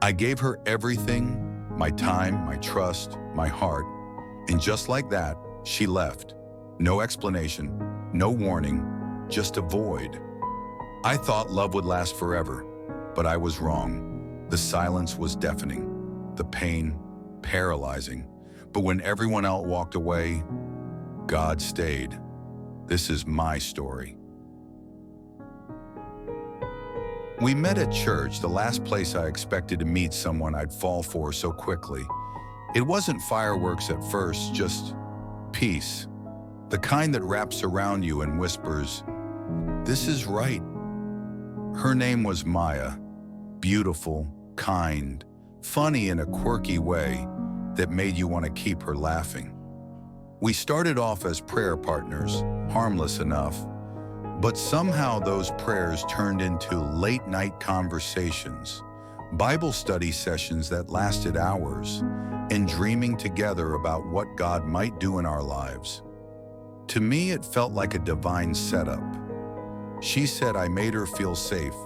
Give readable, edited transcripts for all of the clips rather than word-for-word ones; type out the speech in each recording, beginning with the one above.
I gave her everything, my time, my trust, my heart, and just like that, she left. No explanation, no warning, just a void. I thought love would last forever, but I was wrong. The silence was deafening, the pain paralyzing. But when everyone else walked away, God stayed. This is my story. We met at church, the last place I expected to meet someone I'd fall for so quickly. It wasn't fireworks at first, just peace. The kind that wraps around you and whispers, "This is right." Her name was Maya, beautiful, kind, funny in a quirky way that made you want to keep her laughing. We started off as prayer partners, harmless enough, but somehow those prayers turned into late-night conversations, Bible study sessions that lasted hours, and dreaming together about what God might do in our lives. To me, it felt like a divine setup. She said I made her feel safe.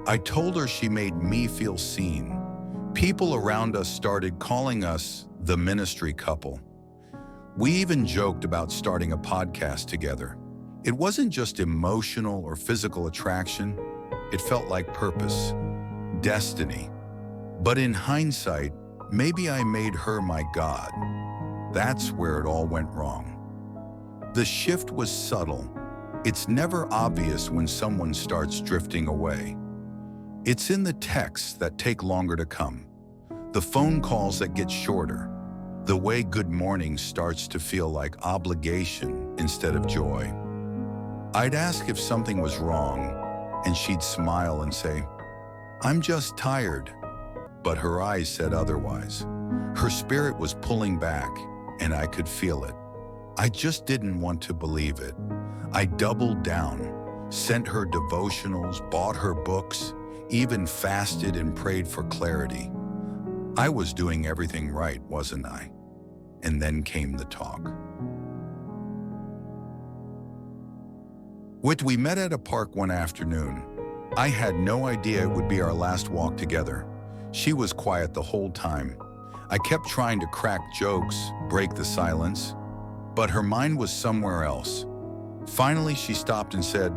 I told her she made me feel seen. People around us started calling us the ministry couple. We even joked about starting a podcast together. It wasn't just emotional or physical attraction. It felt like purpose, destiny. But in hindsight, maybe I made her my God. That's where it all went wrong. The shift was subtle. It's never obvious when someone starts drifting away. It's in the texts that take longer to come, the phone calls that get shorter, the way good morning starts to feel like obligation instead of joy. I'd ask if something was wrong, and she'd smile and say, "I'm just tired." But her eyes said otherwise. Her spirit was pulling back, and I could feel it. I just didn't want to believe it. I doubled down, sent her devotionals, bought her books, even fasted and prayed for clarity. I was doing everything right, wasn't I? And then came the talk. We met at a park one afternoon. I had no idea it would be our last walk together. She was quiet the whole time. I kept trying to crack jokes, break the silence, but her mind was somewhere else. Finally, she stopped and said,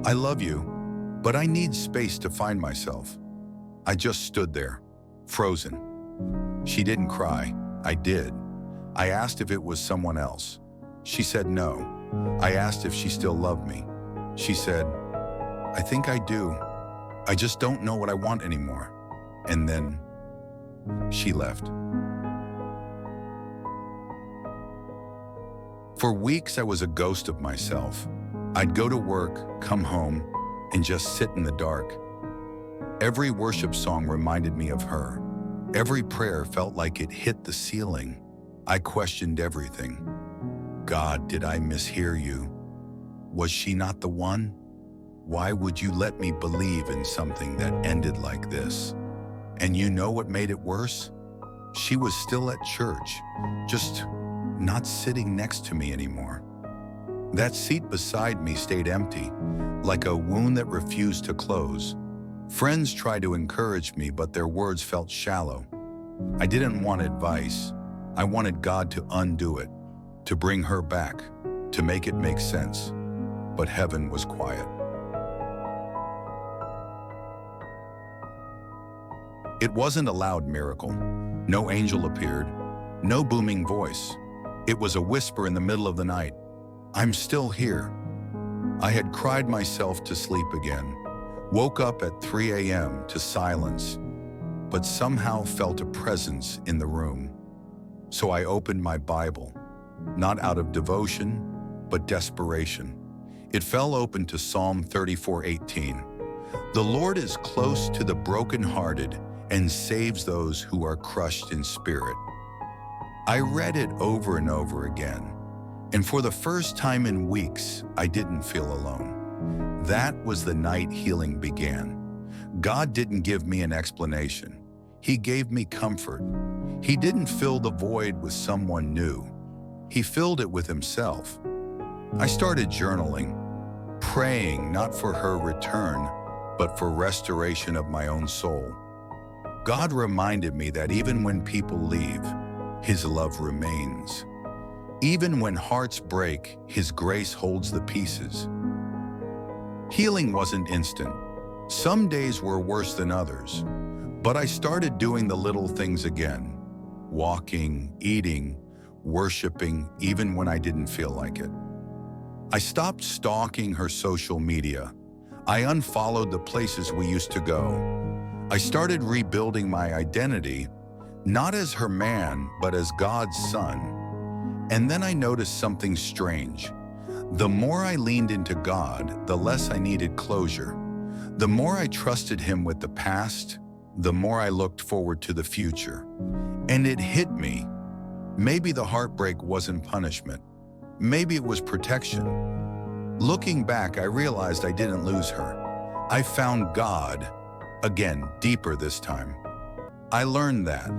"I love you, but I need space to find myself." I just stood there, frozen. She didn't cry. I did. I asked if it was someone else. She said no. I asked if she still loved me. She said, "I think I do. I just don't know what I want anymore." And then she left. For weeks, I was a ghost of myself. I'd go to work, come home, and just sit in the dark. Every worship song reminded me of her. Every prayer felt like it hit the ceiling. I questioned everything. God, did I mishear you? Was she not the one? Why would you let me believe in something that ended like this? And you know what made it worse? She was still at church, just not sitting next to me anymore. That seat beside me stayed empty, like a wound that refused to close. Friends tried to encourage me, but their words felt shallow. I didn't want advice. I wanted God to undo it, to bring her back, to make it make sense. But heaven was quiet. It wasn't a loud miracle. No angel appeared, no booming voice. It was a whisper in the middle of the night. "I'm still here." I had cried myself to sleep again, woke up at 3 a.m. to silence, but somehow felt a presence in the room. So I opened my Bible, not out of devotion, but desperation. It fell open to Psalm 34:18. "The Lord is close to the brokenhearted and saves those who are crushed in spirit." I read it over and over again, and for the first time in weeks, I didn't feel alone. That was the night healing began. God didn't give me an explanation. He gave me comfort. He didn't fill the void with someone new. He filled it with himself. I started journaling, praying not for her return, but for restoration of my own soul. God reminded me that even when people leave, His love remains. Even when hearts break, His grace holds the pieces. Healing wasn't instant. Some days were worse than others, but I started doing the little things again. Walking, eating, worshiping, even when I didn't feel like it. I stopped stalking her social media. I unfollowed the places we used to go. I started rebuilding my identity, not as her man, but as God's son. And then I noticed something strange. The more I leaned into God, the less I needed closure. The more I trusted Him with the past, the more I looked forward to the future. And it hit me. Maybe the heartbreak wasn't punishment. Maybe it was protection. Looking back, I realized I didn't lose her. I found God, again, deeper this time. I learned that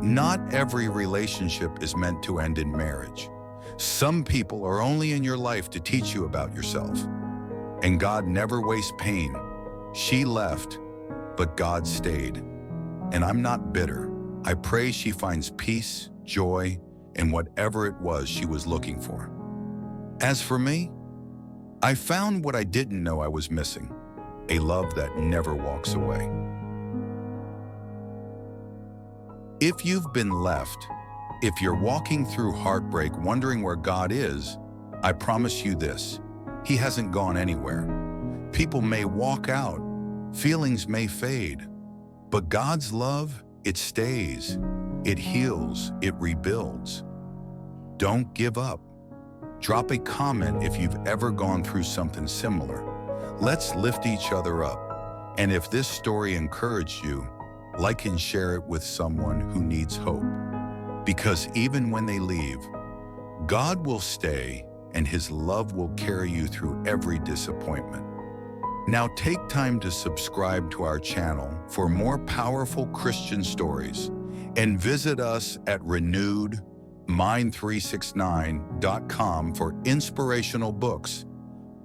not every relationship is meant to end in marriage. Some people are only in your life to teach you about yourself. And God never wastes pain. She left, but God stayed. And I'm not bitter. I pray she finds peace, joy, in whatever it was she was looking for. As for me, I found what I didn't know I was missing, a love that never walks away. If you've been left, if you're walking through heartbreak wondering where God is, I promise you this, He hasn't gone anywhere. People may walk out, feelings may fade, but God's love, it stays, it heals, it rebuilds. Don't give up. Drop a comment if you've ever gone through something similar. Let's lift each other up. And if this story encouraged you, like and share it with someone who needs hope. Because even when they leave, God will stay and His love will carry you through every disappointment. Now take time to subscribe to our channel for more powerful Christian stories and visit us at renewedmind369.com for inspirational books,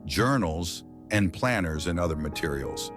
journals, and planners and other materials.